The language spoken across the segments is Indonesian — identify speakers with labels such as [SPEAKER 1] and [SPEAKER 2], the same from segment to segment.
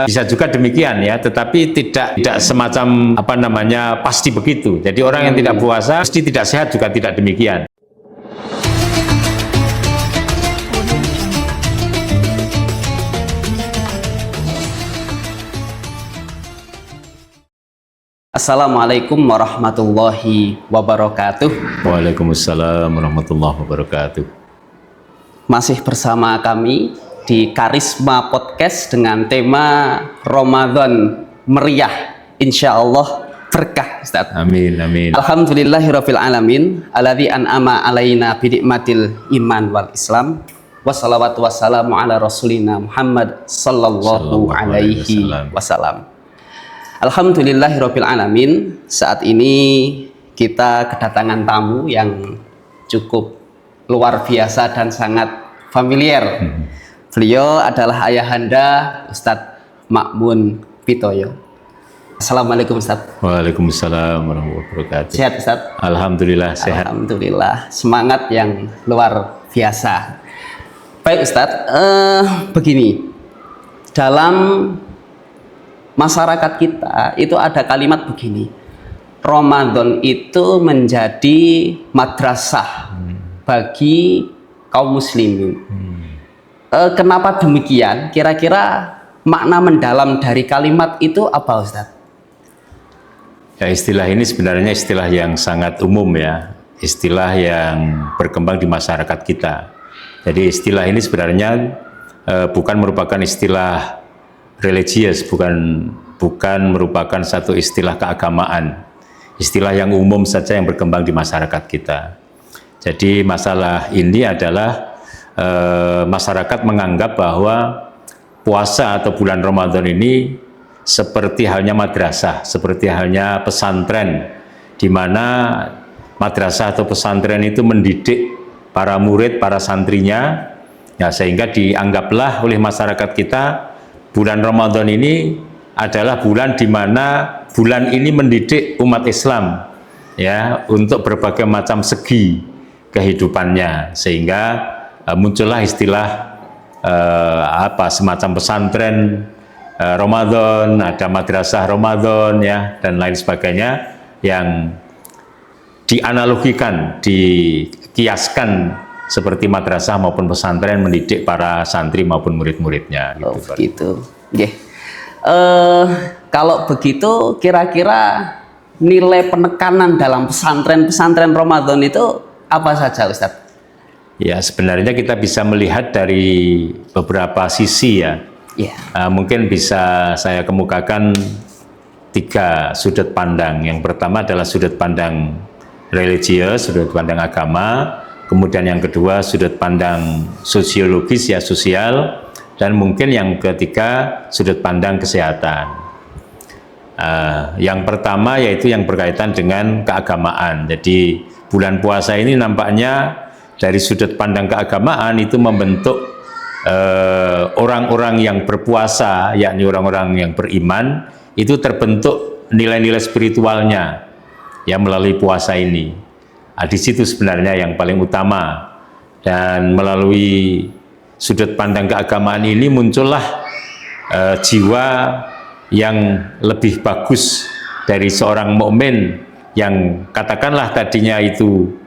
[SPEAKER 1] Bisa juga demikian ya, tetapi tidak semacam pasti begitu. Jadi orang yang tidak puasa pasti tidak sehat juga tidak demikian.
[SPEAKER 2] Assalamualaikum warahmatullahi wabarakatuh.
[SPEAKER 1] Waalaikumsalam warahmatullahi wabarakatuh.
[SPEAKER 2] Masih bersama kami di Karisma Podcast dengan tema Ramadan meriah, insya Allah berkah, Ustaz.
[SPEAKER 1] Amin, amin.
[SPEAKER 2] Alhamdulillahirabbil alamin, alladzi an'ama alaina bi nikmatil iman wal Islam. Wassalatu wassalamu ala rasulina Muhammad sallallahu alaihi wasallam. Alhamdulillahirabbil alamin, saat ini kita kedatangan tamu yang cukup luar biasa dan sangat familiar. Beliau adalah ayahanda Ustadz Ma'mun Pitoyo. Assalamualaikum Ustadz.
[SPEAKER 1] Waalaikumsalam warahmatullahi wabarakatuh.
[SPEAKER 2] Sehat Ustadz?
[SPEAKER 1] Alhamdulillah sehat.
[SPEAKER 2] Alhamdulillah, semangat yang luar biasa. Baik Ustadz, begini, dalam masyarakat kita itu ada kalimat begini, Ramadan itu menjadi madrasah bagi kaum muslimin. Kenapa demikian? Kira-kira makna mendalam dari kalimat itu apa, Ustaz?
[SPEAKER 1] Ya, istilah ini sebenarnya istilah yang sangat umum ya, istilah yang berkembang di masyarakat kita. Jadi istilah ini sebenarnya bukan merupakan istilah religius, bukan merupakan satu istilah keagamaan, istilah yang umum saja yang berkembang di masyarakat kita. Jadi masalah ini adalah masyarakat menganggap bahwa puasa atau bulan Ramadan ini seperti halnya madrasah, seperti halnya pesantren, di mana madrasah atau pesantren itu mendidik para murid, para santrinya, ya, sehingga dianggaplah oleh masyarakat kita bulan Ramadan ini adalah bulan di mana bulan ini mendidik umat Islam ya untuk berbagai macam segi kehidupannya, sehingga muncullah istilah semacam pesantren Ramadan, ada madrasah Ramadan ya dan lain sebagainya yang dianalogikan, dikiaskan seperti madrasah maupun pesantren mendidik para santri maupun murid-muridnya.
[SPEAKER 2] Gitu, begitu. Okay. Kalau begitu, kira-kira nilai penekanan dalam pesantren Ramadan itu apa saja, Ustadz?
[SPEAKER 1] Ya, sebenarnya kita bisa melihat dari beberapa sisi ya. Yeah. Mungkin bisa saya kemukakan 3 sudut pandang. Yang pertama adalah sudut pandang religius, sudut pandang agama. Kemudian yang kedua sudut pandang sosiologis ya, sosial, dan mungkin yang ketiga sudut pandang kesehatan. Yang pertama yaitu yang berkaitan dengan keagamaan. Jadi bulan puasa ini nampaknya dari sudut pandang keagamaan itu membentuk orang-orang yang berpuasa, yakni orang-orang yang beriman, itu terbentuk nilai-nilai spiritualnya ya melalui puasa ini. Di situ sebenarnya yang paling utama, dan melalui sudut pandang keagamaan ini muncullah jiwa yang lebih bagus dari seorang mukmin yang katakanlah tadinya itu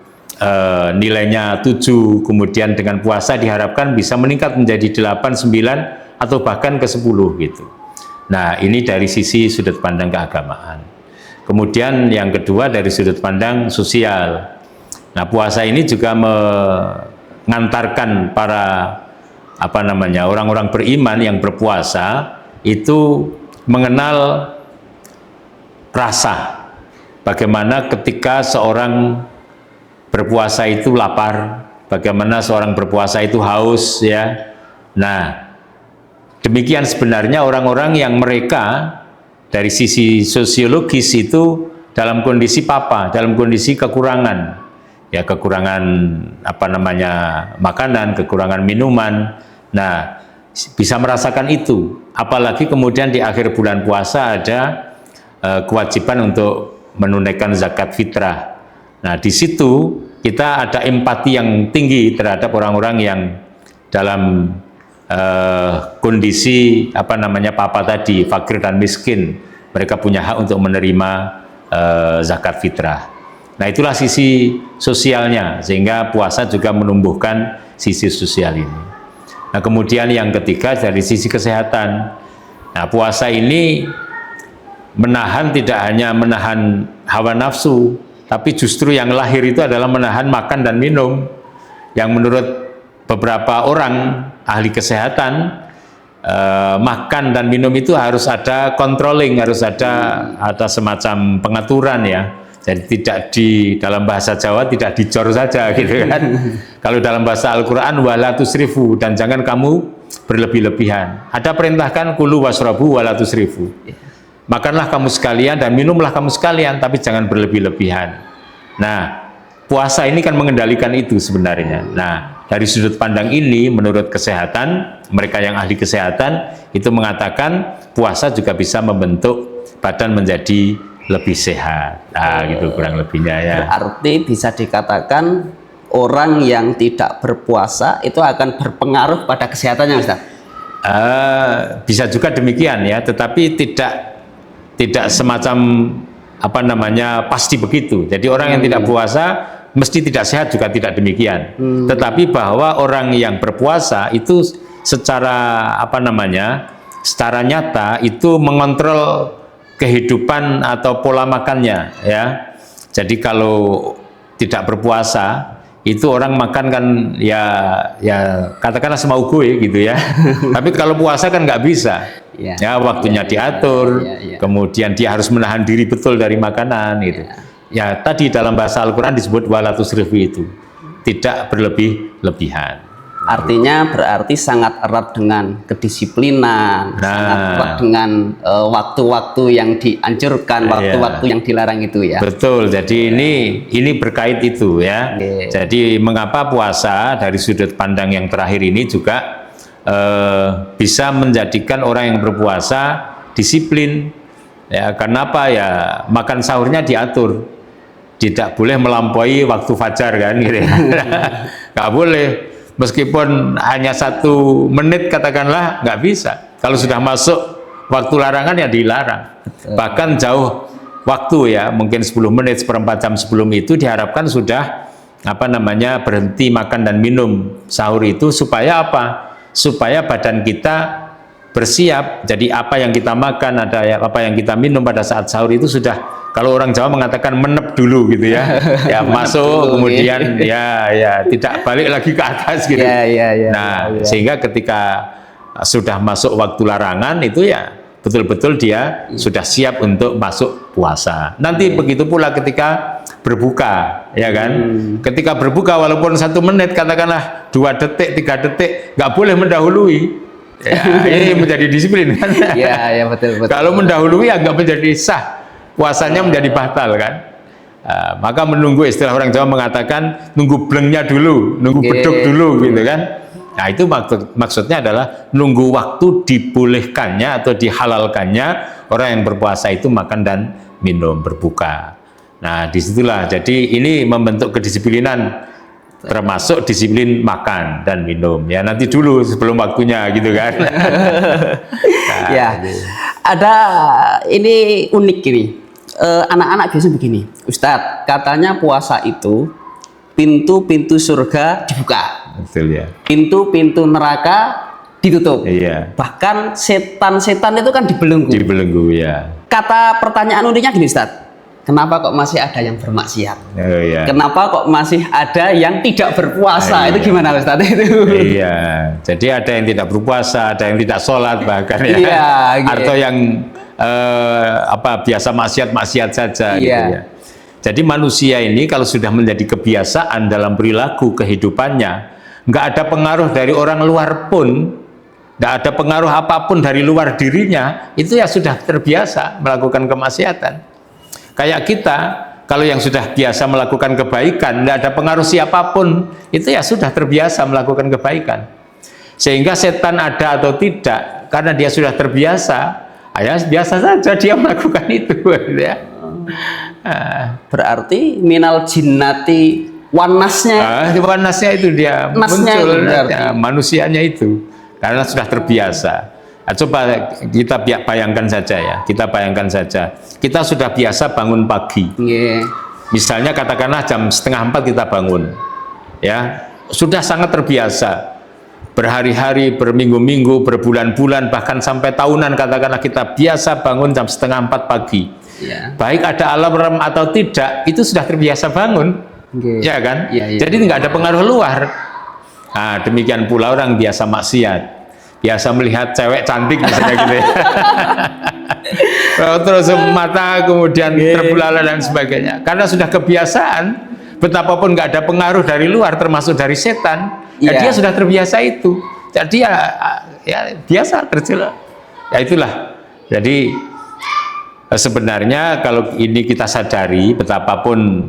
[SPEAKER 1] nilainya 7, kemudian dengan puasa diharapkan bisa meningkat menjadi 8, 9 atau bahkan ke 10 gitu. Nah, ini dari sisi sudut pandang keagamaan. Kemudian yang kedua dari sudut pandang sosial. Nah, puasa ini juga mengantarkan para orang-orang beriman yang berpuasa itu mengenal rasa bagaimana ketika seorang berpuasa itu lapar, bagaimana seorang berpuasa itu haus ya. Nah, demikian sebenarnya orang-orang yang mereka dari sisi sosiologis itu dalam kondisi dalam kondisi kekurangan. Ya, kekurangan makanan, kekurangan minuman. Nah, bisa merasakan itu. Apalagi kemudian di akhir bulan puasa ada kewajiban untuk menunaikan zakat fitrah. Nah, di situ kita ada empati yang tinggi terhadap orang-orang yang dalam kondisi papa tadi, fakir dan miskin, mereka punya hak untuk menerima zakat fitrah. Nah, itulah sisi sosialnya, sehingga puasa juga menumbuhkan sisi sosial ini. Nah, kemudian yang ketiga dari sisi kesehatan. Nah, puasa ini tidak hanya menahan hawa nafsu, tapi justru yang lahir itu adalah menahan makan dan minum. Yang menurut beberapa orang ahli kesehatan, makan dan minum itu harus ada controlling, harus ada semacam pengaturan ya. Jadi tidak dalam bahasa Jawa tidak dicor saja gitu kan. Kalau dalam bahasa Al-Quran wala tusrifu, dan jangan kamu berlebih-lebihan. Ada perintahkan kulu wasrabu wala tusrifu. Makanlah kamu sekalian dan minumlah kamu sekalian, tapi jangan berlebih-lebihan. Nah, puasa ini kan mengendalikan itu sebenarnya. Nah, dari sudut pandang ini, menurut kesehatan, mereka yang ahli kesehatan itu mengatakan puasa juga bisa membentuk badan menjadi lebih sehat. Nah, gitu kurang lebihnya ya.
[SPEAKER 2] Berarti bisa dikatakan orang yang tidak berpuasa itu akan berpengaruh pada kesehatannya, Ustaz?
[SPEAKER 1] Bisa juga demikian ya, tetapi tidak semacam pasti begitu. Jadi orang yang tidak puasa mesti tidak sehat juga tidak demikian. Tetapi bahwa orang yang berpuasa itu secara secara nyata itu mengontrol kehidupan atau pola makannya ya. Jadi kalau tidak berpuasa itu orang makan kan ya katakanlah semau gue gitu ya. Tapi kalau puasa kan nggak bisa. Ya, waktunya diatur, kemudian dia harus menahan diri betul dari makanan gitu. Ya, tadi dalam bahasa Al-Quran disebut wala tusrifu, itu tidak berlebih-lebihan.
[SPEAKER 2] Artinya berarti sangat erat dengan kedisiplinan, sangat erat dengan waktu-waktu yang dianjurkan, waktu-waktu yang dilarang itu ya.
[SPEAKER 1] Betul. Jadi ini berkait itu ya. Jadi mengapa puasa dari sudut pandang yang terakhir ini juga bisa menjadikan orang yang berpuasa disiplin. Ya, kenapa ya? Makan sahurnya diatur, tidak boleh melampaui waktu fajar kan, gitu ya. Nggak boleh. Meskipun hanya 1 menit katakanlah, nggak bisa. Kalau sudah masuk waktu larangan ya dilarang. Bahkan jauh waktu ya, mungkin 10 menit, seperempat jam sebelum itu diharapkan sudah berhenti makan dan minum sahur itu supaya apa? Supaya badan kita bersiap. Jadi apa yang kita makan, apa yang kita minum pada saat sahur itu sudah, kalau orang Jawa mengatakan menep dulu gitu ya. Ya masuk kemudian ya tidak balik lagi ke atas gitu. Sehingga ketika sudah masuk waktu larangan itu ya betul-betul dia sudah siap untuk masuk puasa. Nanti begitu pula ketika berbuka, ya kan? Ketika berbuka walaupun 1 menit katakanlah 2 detik, 3 detik, nggak boleh mendahului. Ya, ini menjadi disiplin kan?
[SPEAKER 2] Ya betul.
[SPEAKER 1] Kalau mendahului agak menjadi sah. Puasanya menjadi batal kan. Maka menunggu, istilah orang Jawa mengatakan nunggu blengnya dulu, nunggu beduk dulu gitu kan. Nah itu maksudnya adalah nunggu waktu dibolehkannya atau dihalalkannya orang yang berpuasa itu makan dan minum, berbuka. Nah disitulah, jadi ini membentuk kedisiplinan, termasuk disiplin makan dan minum ya, nanti dulu sebelum waktunya gitu kan.
[SPEAKER 2] Ada ini unik ini. Anak-anak biasa begini, Ustadz, katanya puasa itu pintu-pintu surga dibuka,
[SPEAKER 1] betul ya,
[SPEAKER 2] pintu-pintu neraka ditutup, bahkan setan-setan itu kan dibelenggu
[SPEAKER 1] ya.
[SPEAKER 2] Kata pertanyaan uniknya gini, Ustadz, kenapa kok masih ada yang bermaksiat? Kenapa kok masih ada yang tidak berpuasa? Itu gimana, Ustadz?
[SPEAKER 1] Iya, jadi ada yang tidak berpuasa, ada yang tidak sholat bahkan ya, atau yang biasa maksiat saja gitu ya. Jadi manusia ini kalau sudah menjadi kebiasaan dalam perilaku kehidupannya, nggak ada pengaruh dari orang luar pun, nggak ada pengaruh apapun dari luar dirinya, itu ya sudah terbiasa melakukan kemaksiatan. Kayak kita, kalau yang sudah biasa melakukan kebaikan, nggak ada pengaruh siapapun, itu ya sudah terbiasa melakukan kebaikan. Sehingga setan ada atau tidak, karena dia sudah terbiasa, ya biasa saja dia melakukan itu ya.
[SPEAKER 2] Berarti minal jinnati wanasnya
[SPEAKER 1] itu dia muncul, manusianya itu karena sudah terbiasa. Nah, coba kita bayangkan saja ya, kita bayangkan saja, kita sudah biasa bangun pagi. Misalnya katakanlah jam 3:30 kita bangun, ya sudah sangat terbiasa. Berhari-hari, berminggu-minggu, berbulan-bulan, bahkan sampai tahunan katakanlah kita biasa bangun jam 3:30 pagi. Baik ada alarm atau tidak, itu sudah terbiasa bangun, ya kan? Jadi nggak ada pengaruh luar. Nah, demikian pula orang biasa maksiat, biasa melihat cewek cantik misalnya gitu ya. Terus mata kemudian terbelalak dan sebagainya. Karena sudah kebiasaan, betapapun nggak ada pengaruh dari luar, termasuk dari setan. Ya dia sudah terbiasa itu, jadi ya biasa terjela. Ya itulah. Jadi sebenarnya kalau ini kita sadari, betapapun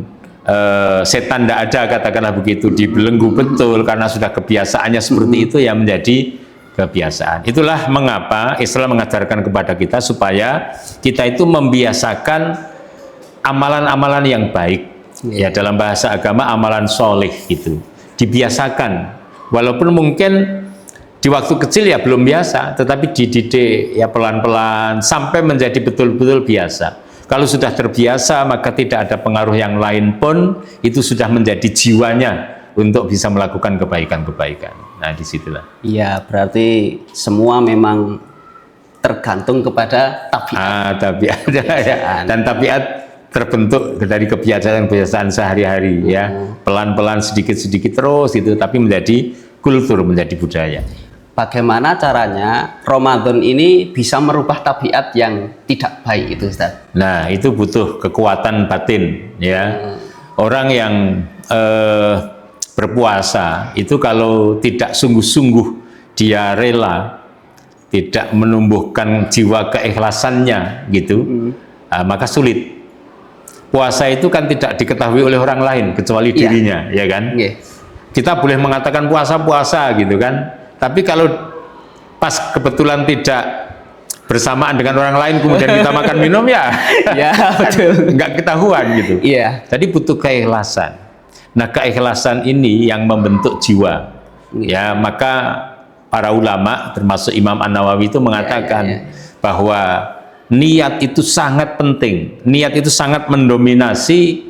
[SPEAKER 1] setan tidak ada, katakanlah begitu, dibelenggu betul karena sudah kebiasaannya seperti itu, ya menjadi kebiasaan. Itulah mengapa Islam mengajarkan kepada kita supaya kita itu membiasakan amalan-amalan yang baik. Ya dalam bahasa agama amalan soleh gitu. Dibiasakan, walaupun mungkin di waktu kecil ya belum biasa, tetapi dididik ya pelan-pelan sampai menjadi betul-betul biasa. Kalau sudah terbiasa, maka tidak ada pengaruh yang lain pun, itu sudah menjadi jiwanya untuk bisa melakukan kebaikan-kebaikan. Nah, disitulah.
[SPEAKER 2] Iya, berarti semua memang tergantung kepada tabiat.
[SPEAKER 1] Tabiat ya. Dan tabiat terbentuk dari kebiasaan-kebiasaan sehari-hari, ya pelan-pelan sedikit-sedikit terus itu, tapi menjadi kultur, menjadi budaya.
[SPEAKER 2] Bagaimana caranya Ramadan ini bisa merubah tabiat yang tidak baik itu, Ustaz?
[SPEAKER 1] Nah, itu butuh kekuatan batin, ya. Orang yang berpuasa itu kalau tidak sungguh-sungguh dia rela, tidak menumbuhkan jiwa keikhlasannya gitu, maka sulit. Puasa itu kan tidak diketahui oleh orang lain kecuali dirinya, ya kan? Kita boleh mengatakan puasa-puasa gitu kan, tapi kalau pas kebetulan tidak bersamaan dengan orang lain kemudian kita makan minum ya, betul, nggak ketahuan gitu. Jadi butuh keikhlasan. Nah, keikhlasan ini yang membentuk jiwa. Ya, maka para ulama termasuk Imam An-Nawawi itu mengatakan bahwa niat itu sangat penting. Niat itu sangat mendominasi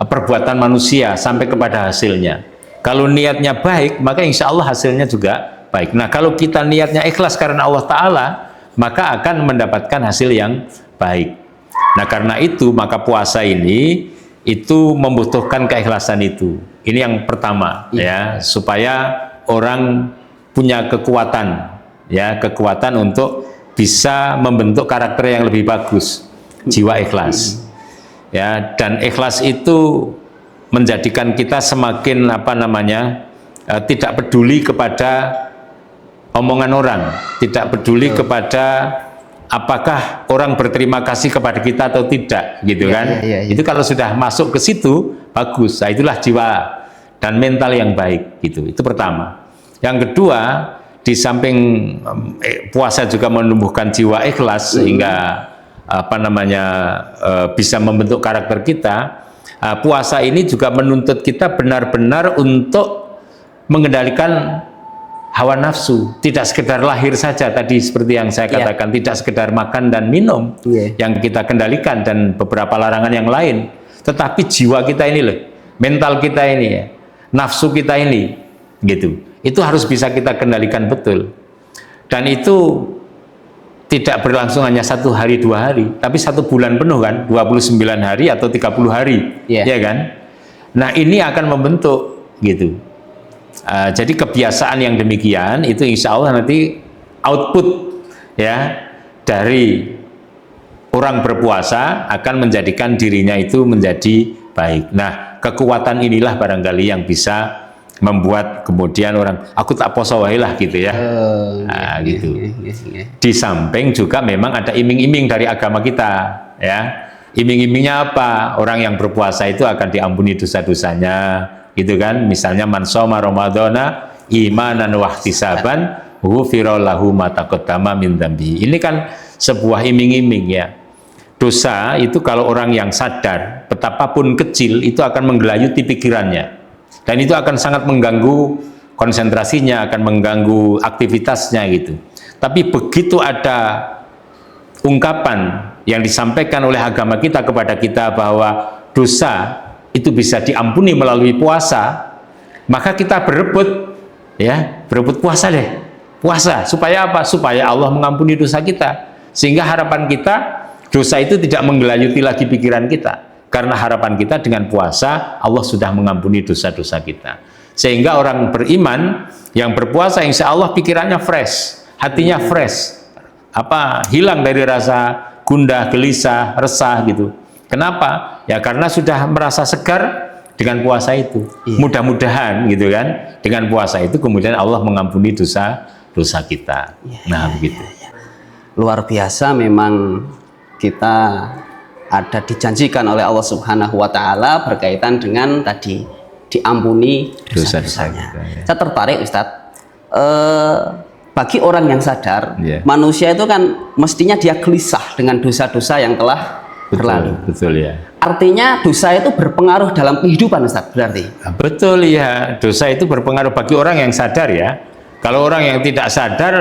[SPEAKER 1] perbuatan manusia sampai kepada hasilnya. Kalau niatnya baik, maka insya Allah hasilnya juga baik. Nah, kalau kita niatnya ikhlas karena Allah Ta'ala, maka akan mendapatkan hasil yang baik. Nah, karena itu maka puasa ini itu membutuhkan keikhlasan itu. Ini yang pertama, ya, supaya orang punya kekuatan, ya, kekuatan untuk bisa membentuk karakter yang lebih bagus, jiwa ikhlas, ya. Dan ikhlas itu menjadikan kita semakin tidak peduli kepada omongan orang, tidak peduli kepada apakah orang berterima kasih kepada kita atau tidak, gitu kan? Itu kalau sudah masuk ke situ bagus. Nah, itulah jiwa dan mental yang baik, gitu. Itu pertama. Yang kedua, di samping puasa juga menumbuhkan jiwa ikhlas sehingga bisa membentuk karakter kita. Puasa ini juga menuntut kita benar-benar untuk mengendalikan hawa nafsu, tidak sekedar lahir saja tadi seperti yang saya katakan, tidak sekedar makan dan minum yang kita kendalikan dan beberapa larangan yang lain, tetapi jiwa kita ini loh, mental kita ini ya, nafsu kita ini gitu. Itu harus bisa kita kendalikan betul. Dan itu tidak berlangsung hanya 1 hari 2 hari, tapi 1 bulan penuh kan, 29 hari atau 30 hari, ya kan? Nah, ini akan membentuk gitu. Jadi kebiasaan yang demikian itu insya Allah nanti output ya dari orang berpuasa akan menjadikan dirinya itu menjadi baik. Nah, kekuatan inilah barangkali yang bisa membuat kemudian orang aku tak poso wae lah gitu ya. Gitu. Di samping juga memang ada iming-iming dari agama kita ya. Iming-imingnya apa? Orang yang berpuasa itu akan diampuni dosa-dosanya, gitu kan? Misalnya man shoma ramadhana imanan wa ihtisaban ghufira lahu ma taqaddama min dzambi. Ini kan sebuah iming-iming ya. Dosa itu kalau orang yang sadar betapapun kecil itu akan menggelayuti pikirannya. Dan itu akan sangat mengganggu konsentrasinya, akan mengganggu aktivitasnya gitu. Tapi begitu ada ungkapan yang disampaikan oleh agama kita kepada kita bahwa dosa itu bisa diampuni melalui puasa, maka kita berebut puasa deh. Puasa supaya apa? Supaya Allah mengampuni dosa kita. Sehingga harapan kita dosa itu tidak menggelayuti lagi pikiran kita. Karena harapan kita dengan puasa Allah sudah mengampuni dosa-dosa kita. Sehingga orang beriman yang berpuasa insya Allah pikirannya fresh, hatinya fresh. Hilang dari rasa gundah, gelisah, resah gitu. Kenapa? Ya karena sudah merasa segar dengan puasa itu. Mudah-mudahan gitu kan, dengan puasa itu kemudian Allah mengampuni dosa kita. Begitu.
[SPEAKER 2] Luar biasa memang kita ada dijanjikan oleh Allah Subhanahu wa taala berkaitan dengan tadi diampuni dosa-dosanya. Saya tertarik Ustadz. Bagi orang yang sadar, manusia itu kan mestinya dia gelisah dengan dosa-dosa yang telah berlalu.
[SPEAKER 1] Betul ya.
[SPEAKER 2] Artinya dosa itu berpengaruh dalam kehidupan Ustadz berarti?
[SPEAKER 1] Betul ya, dosa itu berpengaruh bagi orang yang sadar ya. Kalau orang yang tidak sadar,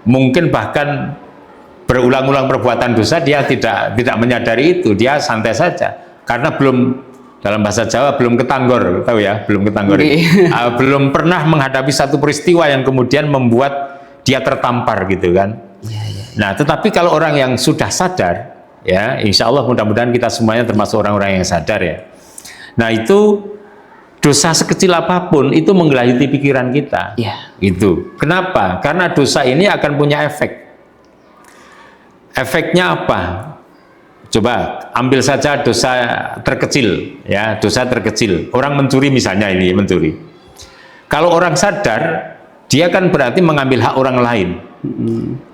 [SPEAKER 1] mungkin bahkan berulang-ulang perbuatan dosa, dia tidak menyadari itu, dia santai saja. Karena belum, dalam bahasa Jawa, belum ketanggor, tahu ya, belum ketanggor. Belum pernah menghadapi satu peristiwa yang kemudian membuat dia tertampar gitu kan. Nah, tetapi kalau orang yang sudah sadar, ya, insya Allah mudah-mudahan kita semuanya termasuk orang-orang yang sadar ya. Nah, itu dosa sekecil apapun itu menggelayuti pikiran kita. Gitu. Kenapa? Karena dosa ini akan punya efek. Efeknya apa? Coba ambil saja dosa terkecil, ya, dosa terkecil. Orang mencuri misalnya, ini mencuri. Kalau orang sadar, dia kan berarti mengambil hak orang lain.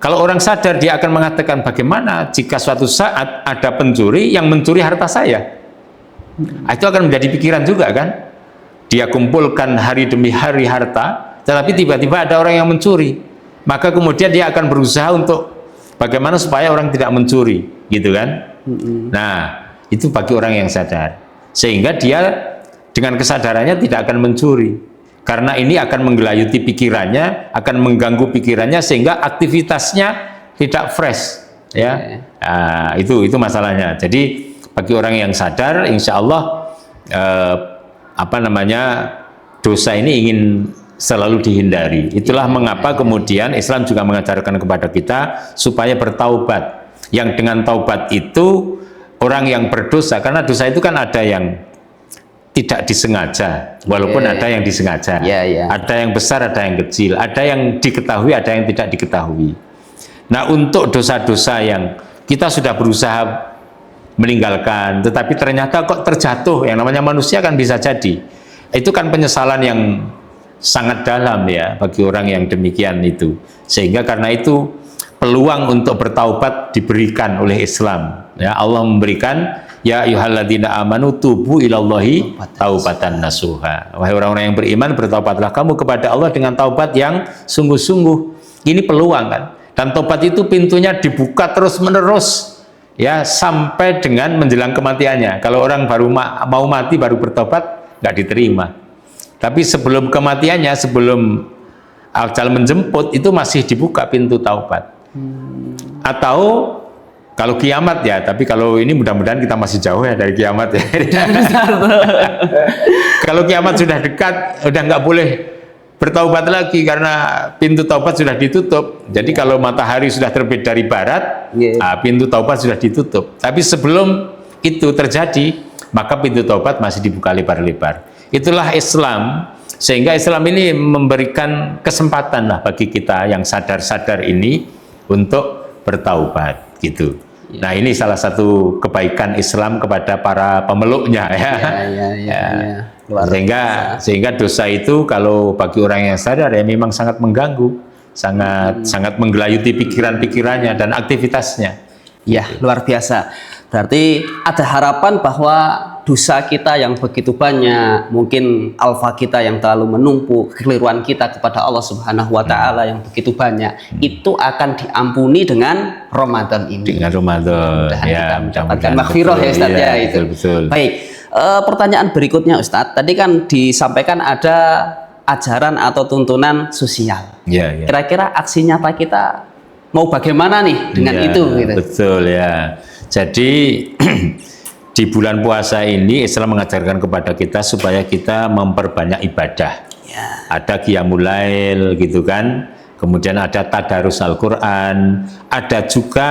[SPEAKER 1] Kalau orang sadar, dia akan mengatakan bagaimana jika suatu saat ada pencuri yang mencuri harta saya. Itu akan menjadi pikiran juga kan? Dia kumpulkan hari demi hari harta, tetapi tiba-tiba ada orang yang mencuri. Maka kemudian dia akan berusaha untuk bagaimana supaya orang tidak mencuri, gitu kan? Nah, itu bagi orang yang sadar. Sehingga dia dengan kesadarannya tidak akan mencuri. Karena ini akan menggelayuti pikirannya, akan mengganggu pikirannya sehingga aktivitasnya tidak fresh, ya. Nah, itu masalahnya. Jadi bagi orang yang sadar, insya Allah dosa ini ingin selalu dihindari. Itulah mengapa kemudian Islam juga mengajarkan kepada kita supaya bertaubat. Yang dengan taubat itu orang yang berdosa, karena dosa itu kan ada yang tidak disengaja, walaupun ada yang disengaja. Ada yang besar, ada yang kecil, ada yang diketahui, ada yang tidak diketahui. Nah, untuk dosa-dosa yang kita sudah berusaha meninggalkan, tetapi ternyata kok terjatuh, yang namanya manusia kan bisa jadi. Itu kan penyesalan yang sangat dalam ya bagi orang yang demikian itu. Sehingga karena itu peluang untuk bertaubat diberikan oleh Islam. Ya, Allah memberikan ya ayyuhalladzina amanu tubu ilallahi taubatan nasuha. Wahai orang-orang yang beriman, bertaubatlah kamu kepada Allah dengan taubat yang sungguh-sungguh. Ini peluang kan. Dan taubat itu pintunya dibuka terus-menerus ya sampai dengan menjelang kematiannya. Kalau orang baru mau mati baru bertobat, nggak diterima. Tapi sebelum kematiannya, sebelum ajal menjemput, itu masih dibuka pintu taubat. Atau kalau kiamat ya, tapi kalau ini mudah-mudahan kita masih jauh ya dari kiamat ya. Kalau kiamat sudah dekat, udah nggak boleh bertaubat lagi karena pintu taubat sudah ditutup. Jadi kalau matahari sudah terbit dari barat, pintu taubat sudah ditutup. Tapi sebelum itu terjadi, maka pintu taubat masih dibuka lebar-lebar. Itulah Islam, sehingga Islam ini memberikan kesempatan lah bagi kita yang sadar-sadar ini untuk bertaubat gitu. Nah, ini salah satu kebaikan Islam kepada para pemeluknya ya. Sehingga dosa itu kalau bagi orang yang sadar ya memang sangat mengganggu, sangat menggelayuti pikiran-pikirannya dan aktivitasnya.
[SPEAKER 2] Ya, luar biasa. Berarti ada harapan bahwa dosa kita yang begitu banyak, mungkin alfa kita yang terlalu menumpuk, kekeliruan kita kepada Allah Subhanahu wa taala yang begitu banyak, itu akan diampuni dengan Ramadan ini. Dengan
[SPEAKER 1] Ramadan.
[SPEAKER 2] Ya, mendapatkan maghfirah ya Ustaz ya, itu.
[SPEAKER 1] Betul.
[SPEAKER 2] Baik. Pertanyaan berikutnya Ustadz, tadi kan disampaikan ada ajaran atau tuntunan sosial.
[SPEAKER 1] Ya, ya.
[SPEAKER 2] Kira-kira aksi nyata kita mau bagaimana nih dengan
[SPEAKER 1] Ya,
[SPEAKER 2] itu gitu.
[SPEAKER 1] betul ya. Jadi di bulan puasa ini Islam mengajarkan kepada kita supaya kita memperbanyak ibadah.
[SPEAKER 2] Ya.
[SPEAKER 1] Ada qiyamul lail gitu kan. Kemudian ada tadarus Al-Qur'an, ada juga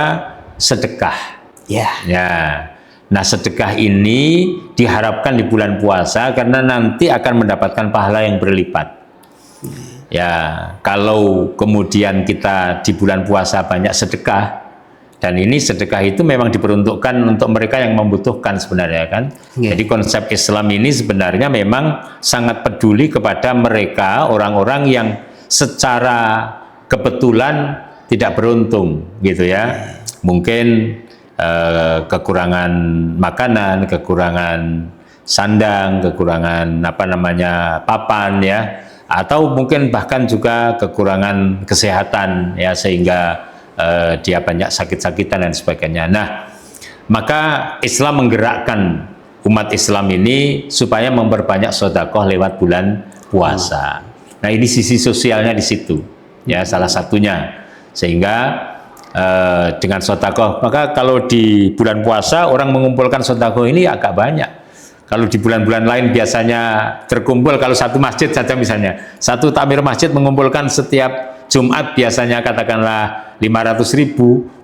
[SPEAKER 1] sedekah.
[SPEAKER 2] Ya.
[SPEAKER 1] Ya. Nah, sedekah ini diharapkan di bulan puasa karena nanti akan mendapatkan pahala yang berlipat. Ya, kalau kemudian kita di bulan puasa banyak sedekah, dan ini sedekah itu memang diperuntukkan untuk mereka yang membutuhkan sebenarnya kan.
[SPEAKER 2] Yeah.
[SPEAKER 1] Jadi konsep Islam ini sebenarnya memang sangat peduli kepada mereka, orang-orang yang secara kebetulan tidak beruntung gitu ya. Mungkin kekurangan makanan, kekurangan sandang, kekurangan papan ya, atau mungkin bahkan juga kekurangan kesehatan ya, sehingga dia banyak sakit-sakitan dan sebagainya. Nah, maka Islam menggerakkan umat Islam ini supaya memperbanyak sedekah lewat bulan puasa. Nah, ini sisi sosialnya di situ ya, salah satunya, sehingga dengan sedekah, maka kalau di bulan puasa orang mengumpulkan sedekah ini agak banyak. Kalau di bulan-bulan lain biasanya terkumpul, kalau satu masjid saja misalnya, satu takmir masjid mengumpulkan setiap Jumat biasanya katakanlah 500.000,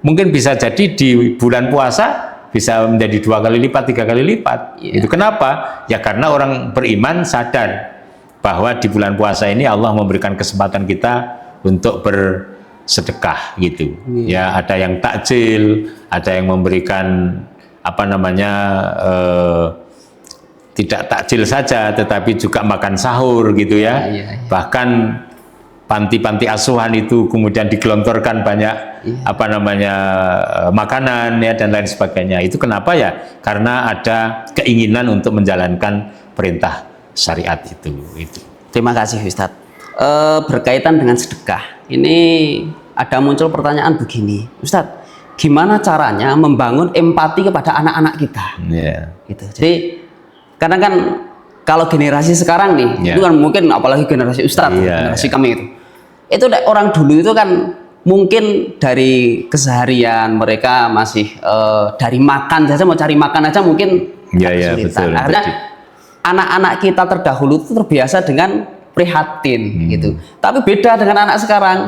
[SPEAKER 1] mungkin bisa jadi di bulan puasa bisa menjadi 2 kali lipat, 3 kali lipat. Itu kenapa? Ya karena orang beriman sadar bahwa di bulan puasa ini Allah memberikan kesempatan kita untuk bersedekah gitu. Ya, ada yang takjil, ada yang memberikan tidak takjil saja, tetapi juga makan sahur gitu ya. Bahkan panti-panti asuhan itu kemudian digelontorkan banyak makanan ya dan lain sebagainya. Itu kenapa ya? Karena ada keinginan untuk menjalankan perintah syariat itu.
[SPEAKER 2] Terima kasih Ustadz. Berkaitan dengan sedekah, ini ada muncul pertanyaan begini, Ustadz, gimana caranya membangun empati kepada anak-anak kita? Gitu. Jadi karena kan kalau generasi sekarang nih, itu kan mungkin apalagi generasi Ustadz, generasi kami itu orang dulu itu kan mungkin dari keseharian mereka masih dari makan saja, mau cari makan aja mungkin kesulitan. Akhirnya anak-anak kita terdahulu itu terbiasa dengan prihatin gitu. Tapi beda dengan anak sekarang.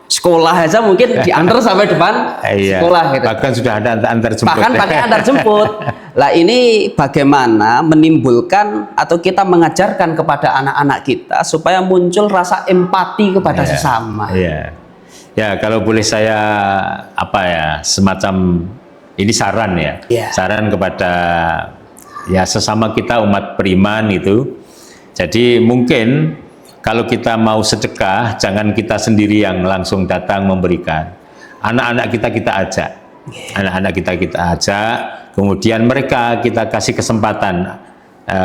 [SPEAKER 2] Sekolah aja mungkin diantar sampai depan sekolah gitu.
[SPEAKER 1] Bahkan sudah ada antar jemput.
[SPEAKER 2] Bahkan pakai antar jemput. Lah ini bagaimana menimbulkan atau kita mengajarkan kepada anak-anak kita supaya muncul rasa empati kepada sesama.
[SPEAKER 1] Ya, kalau boleh saya semacam ini saran ya. Saran kepada sesama kita umat beriman itu. Jadi mungkin kalau kita mau sedekah, jangan kita sendiri yang langsung datang memberikan. Anak-anak kita ajak. Anak-anak kita ajak, kemudian mereka kita kasih kesempatan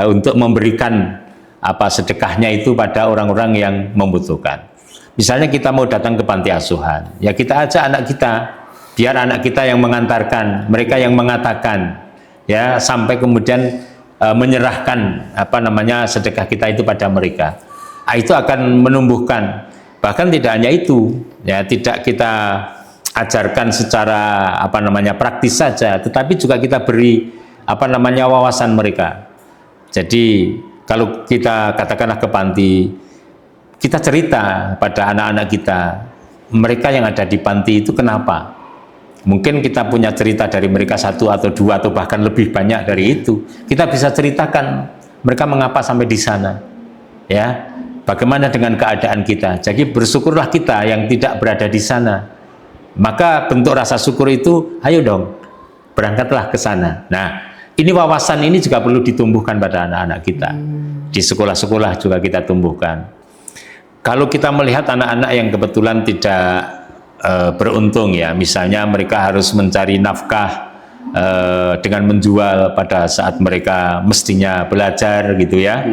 [SPEAKER 1] untuk memberikan sedekahnya itu pada orang-orang yang membutuhkan. Misalnya kita mau datang ke panti asuhan, ya kita ajak anak kita, biar anak kita yang mengantarkan, mereka yang mengatakan, ya sampai kemudian menyerahkan sedekah kita itu pada mereka. Itu akan menumbuhkan. Bahkan tidak hanya itu, ya tidak kita ajarkan secara praktis saja, tetapi juga kita beri wawasan mereka. Jadi kalau kita katakanlah ke panti, kita cerita pada anak-anak kita, mereka yang ada di panti itu kenapa? Mungkin kita punya cerita dari mereka 1 atau 2 atau bahkan lebih banyak dari itu. Kita bisa ceritakan mereka mengapa sampai di sana. Ya, bagaimana dengan keadaan kita? Jadi bersyukurlah kita yang tidak berada di sana. Maka bentuk rasa syukur itu, ayo dong, berangkatlah ke sana. Nah, ini wawasan ini juga perlu ditumbuhkan pada anak-anak kita. Di sekolah-sekolah juga kita tumbuhkan. Kalau kita melihat anak-anak yang kebetulan tidak beruntung ya, misalnya mereka harus mencari nafkah dengan menjual pada saat mereka mestinya belajar gitu ya.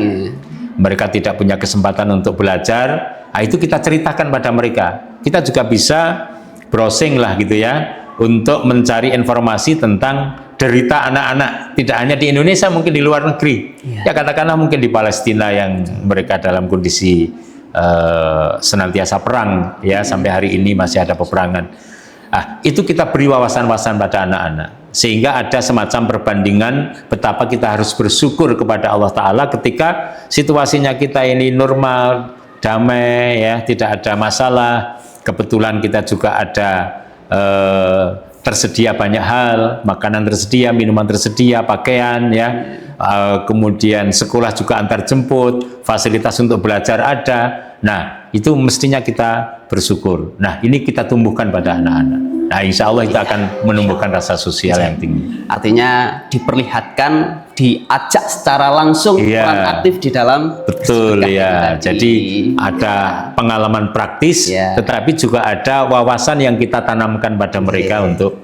[SPEAKER 1] Mereka tidak punya kesempatan untuk belajar, itu kita ceritakan pada mereka. Kita juga bisa browsing lah gitu ya, untuk mencari informasi tentang derita anak-anak tidak hanya di Indonesia, mungkin di luar negeri. Ya katakanlah mungkin di Palestina yang mereka dalam kondisi senantiasa perang, ya sampai hari ini masih ada peperangan. Itu kita beri wawasan-wawasan pada anak-anak, sehingga ada semacam perbandingan betapa kita harus bersyukur kepada Allah Ta'ala ketika situasinya kita ini normal, damai, ya tidak ada masalah. Kebetulan kita juga ada tersedia banyak hal, makanan tersedia, minuman tersedia, pakaian, ya, kemudian sekolah juga antar jemput, fasilitas untuk belajar ada. Nah, itu mestinya kita bersyukur. Nah, ini kita tumbuhkan pada anak-anak. Nah, insya Allah itu akan menumbuhkan rasa sosial yang tinggi.
[SPEAKER 2] Artinya diperlihatkan, diajak secara langsung peran aktif di dalam.
[SPEAKER 1] Betul ya. Jadi ada pengalaman praktis, tetapi juga ada wawasan yang kita tanamkan pada mereka untuk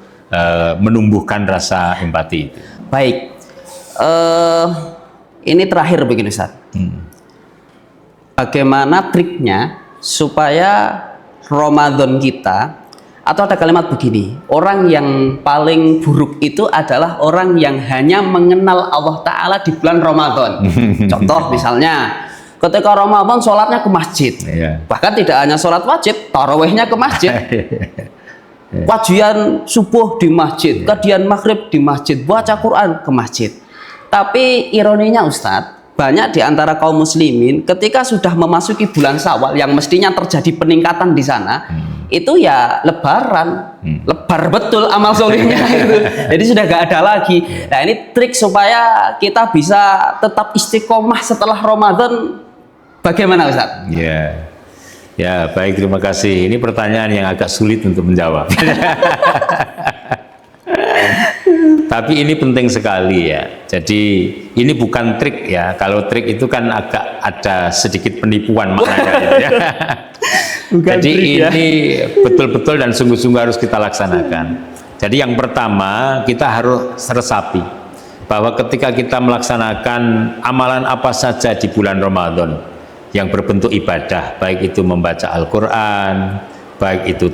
[SPEAKER 1] menumbuhkan rasa empati. Baik.
[SPEAKER 2] Ini terakhir begini, Ustaz. Bagaimana triknya supaya Ramadan kita, atau ada kalimat begini, orang yang paling buruk itu adalah orang yang hanya mengenal Allah Ta'ala di bulan Ramadan. Contoh misalnya, ketika Ramadan sholatnya ke masjid, bahkan tidak hanya sholat wajib, tarawihnya ke masjid, kajian subuh di masjid, kajian maghrib di masjid, baca Quran ke masjid. Tapi ironinya Ustadz, banyak di antara kaum muslimin ketika sudah memasuki bulan Syawal yang mestinya terjadi peningkatan di sana, itu ya lebaran, lebar betul amal solehnya itu. Jadi sudah gak ada lagi. Nah, ini trik supaya kita bisa tetap istiqomah setelah Ramadan, bagaimana Ustaz?
[SPEAKER 1] Ya, baik, terima kasih. Ini pertanyaan yang agak sulit untuk menjawab. Tapi ini penting sekali ya. Jadi ini bukan trik ya. Kalau trik itu kan agak ada sedikit penipuan maknanya ya. Jadi ini betul-betul dan sungguh-sungguh harus kita laksanakan. Jadi yang pertama kita harus resapi bahwa ketika kita melaksanakan amalan apa saja di bulan Ramadan yang berbentuk ibadah, baik itu membaca Al-Quran, baik itu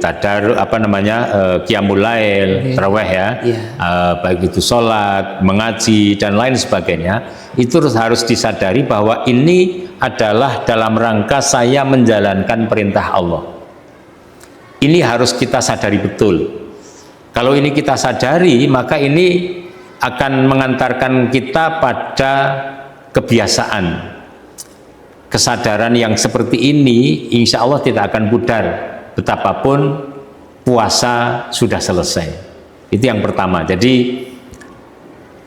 [SPEAKER 1] qiyamul lail, tarawih ya, baik itu sholat, mengaji dan lain sebagainya, itu harus disadari bahwa ini adalah dalam rangka saya menjalankan perintah Allah. Ini harus kita sadari betul. Kalau ini kita sadari, maka ini akan mengantarkan kita pada kebiasaan. Kesadaran yang seperti ini insya Allah tidak akan pudar betapapun puasa sudah selesai. Itu yang pertama. Jadi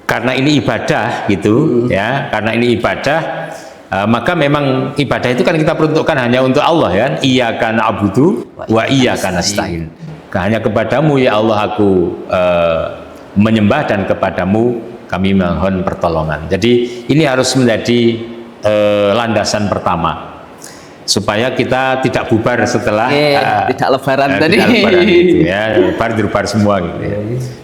[SPEAKER 1] karena ini ibadah gitu ya, karena ini ibadah, maka memang ibadah itu kan kita peruntukkan hanya untuk Allah ya. Iyyaka na'budu wa iyyaka nasta'in. Hanya kepadamu ya Allah aku menyembah dan kepadamu kami mohon pertolongan. Jadi ini harus menjadi landasan pertama supaya kita tidak bubar setelah
[SPEAKER 2] tidak lebaran tadi.
[SPEAKER 1] Tidak lebaran itu ya, bubar semua gitu ya.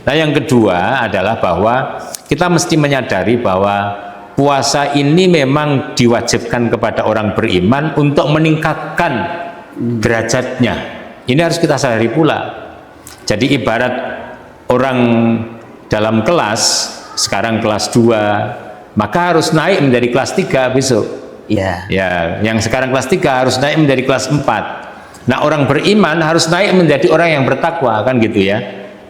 [SPEAKER 1] Nah, yang kedua adalah bahwa kita mesti menyadari bahwa puasa ini memang diwajibkan kepada orang beriman untuk meningkatkan derajatnya. Ini harus kita sadari pula. Jadi ibarat orang dalam kelas, sekarang kelas 2, maka harus naik menjadi kelas 3 besok. Ya, yang sekarang kelas 3 harus naik menjadi kelas 4. Nah, orang beriman harus naik menjadi orang yang bertakwa, kan gitu ya.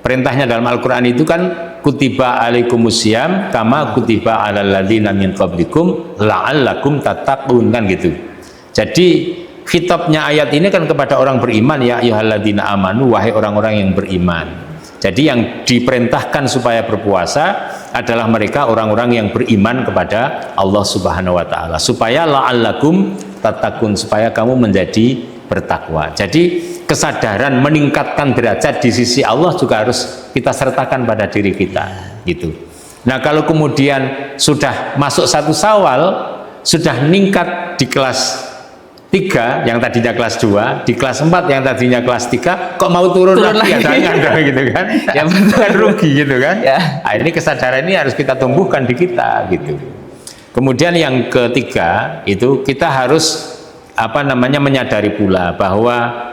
[SPEAKER 1] Perintahnya dalam Al-Quran itu kan kutiba alaikumusiyam kama kutiba alal ladzina min qablikum la'allakum tattaqun, kan gitu. Jadi khitabnya ayat ini kan kepada orang beriman, ya ayyuhalladzina amanu, wahai orang-orang yang beriman. Jadi yang diperintahkan supaya berpuasa adalah mereka orang-orang yang beriman kepada Allah Subhanahu wa taala, supaya la'allakum tattaqun, supaya kamu menjadi bertakwa. Jadi kesadaran meningkatkan derajat di sisi Allah juga harus kita sertakan pada diri kita gitu. Nah, kalau kemudian sudah masuk 1 Syawal, sudah meningkat di kelas 3 yang tadinya kelas 2, di kelas 4 yang tadinya kelas 3, kok mau turun lagi. Jangan gitu kan. Ya bukan rugi gitu kan. Nah, ini kesadaran ini harus kita tumbuhkan di kita gitu. Kemudian yang ketiga itu kita harus menyadari pula bahwa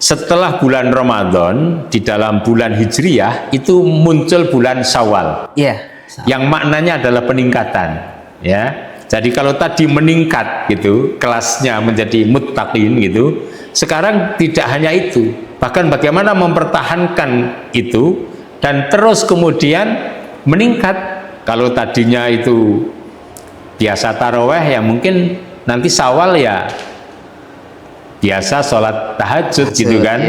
[SPEAKER 1] setelah bulan Ramadan di dalam bulan Hijriyah itu muncul bulan Syawal.
[SPEAKER 2] Iya.
[SPEAKER 1] Yang maknanya adalah peningkatan, ya. Jadi kalau tadi meningkat gitu, kelasnya menjadi muttaqin gitu. Sekarang tidak hanya itu, bahkan bagaimana mempertahankan itu dan terus kemudian meningkat. Kalau tadinya itu biasa taraweh, ya mungkin nanti Syawal ya biasa sholat tahajud gitu kan,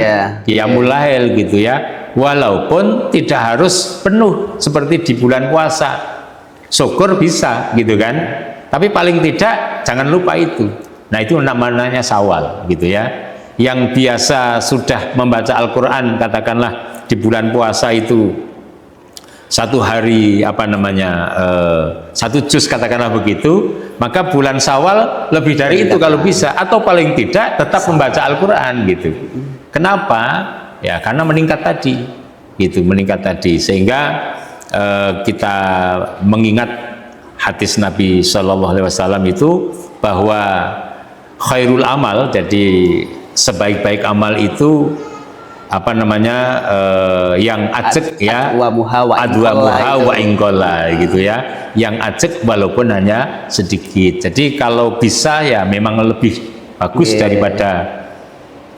[SPEAKER 1] qiyamul lail gitu ya. Walaupun tidak harus penuh seperti di bulan puasa, syukur bisa gitu kan. Tapi paling tidak jangan lupa itu. Nah itu namanya Syawal gitu ya. Yang biasa sudah membaca Al-Quran katakanlah di bulan puasa itu satu hari satu juz katakanlah begitu, maka bulan Syawal lebih dari itu kalau bisa, atau paling tidak tetap membaca Al-Quran gitu. Kenapa? Ya karena meningkat tadi gitu, meningkat tadi, sehingga kita mengingat hadis Nabi Shallallahu Alaihi Wasallam itu bahwa khairul amal, jadi sebaik-baik amal itu yang ajek ya, adwamuha wa ingkola gitu ya, yang ajek walaupun hanya sedikit. Jadi kalau bisa ya memang lebih bagus daripada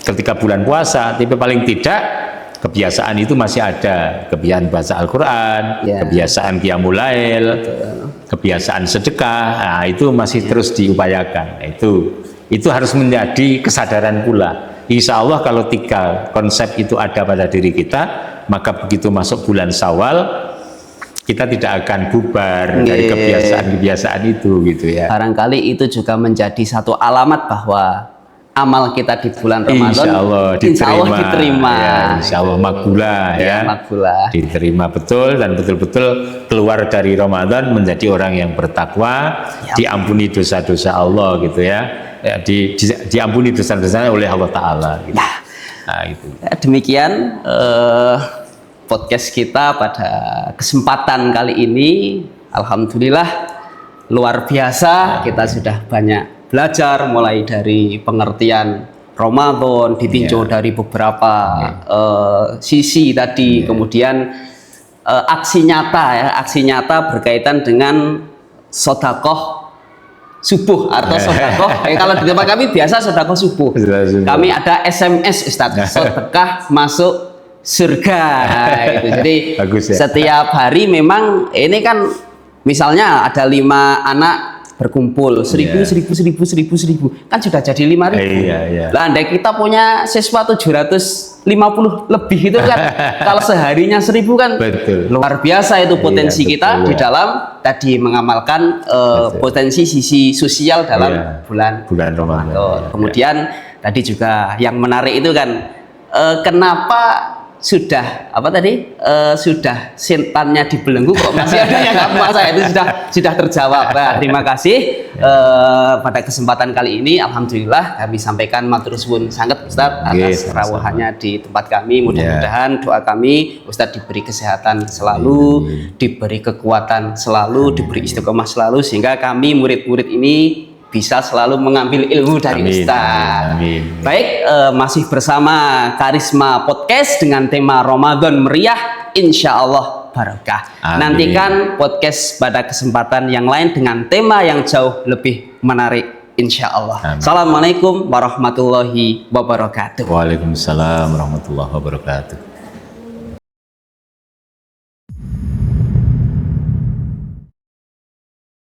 [SPEAKER 1] ketika bulan puasa, tapi paling tidak kebiasaan itu masih ada, kebiasaan baca Al-Quran, kebiasaan qiyamul lail, kebiasaan sedekah, nah itu masih terus diupayakan. Itu harus menjadi kesadaran pula. Insya Allah kalau 3 konsep itu ada pada diri kita, maka begitu masuk bulan Syawal kita tidak akan bubar dari kebiasaan-kebiasaan itu gitu ya.
[SPEAKER 2] Barangkali itu juga menjadi satu alamat bahwa amal kita di bulan Ramadan
[SPEAKER 1] insya Allah diterima.
[SPEAKER 2] Ya,
[SPEAKER 1] insya Allah makbulah ya.
[SPEAKER 2] Makbulah.
[SPEAKER 1] Diterima betul dan betul-betul keluar dari Ramadan menjadi orang yang bertakwa, diampuni dosa-dosa Allah gitu ya. Diampuni dosa-dosanya oleh Allah Ta'ala gitu. Nah, gitu. Demikian
[SPEAKER 2] podcast kita pada kesempatan kali ini. Alhamdulillah luar biasa, kita sudah banyak belajar mulai dari pengertian Ramadan, ditinjau dari beberapa sisi tadi, kemudian aksi nyata berkaitan dengan sodakoh subuh atau sodakoh. Kalau di tempat kami biasa sodakoh subuh. Kami ada SMS Ustadz, sedekah masuk surga. Gitu. Jadi setiap hari memang ini kan misalnya ada 5 anak berkumpul 1000 kan sudah jadi 5.000. Lah andai kita punya siswa 750 lebih itu kan kalau seharinya 1.000 kan luar biasa itu potensi kita di dalam tadi mengamalkan potensi sisi sosial dalam bulan Ramadan. Kemudian tadi juga yang menarik itu kan kenapa sudah sudah setannya dibelenggu kok masih ada yang nggak puasa, itu sudah terjawab. Nah, terima kasih pada kesempatan kali ini. Alhamdulillah kami sampaikan matur suwun sangat Ustadz atas rawuhannya di tempat kami. Mudah-mudahan doa kami Ustadz diberi kesehatan selalu, diberi kekuatan selalu, diberi istiqomah selalu, sehingga kami murid-murid ini bisa selalu mengambil ilmu dari Ustaz. Baik, masih bersama Karisma Podcast dengan tema Ramadan Meriah, insya Allah barokah. Nantikan podcast pada kesempatan yang lain dengan tema yang jauh lebih menarik, insya Allah. Assalamualaikum warahmatullahi wabarakatuh.
[SPEAKER 1] Waalaikumsalam warahmatullahi wabarakatuh.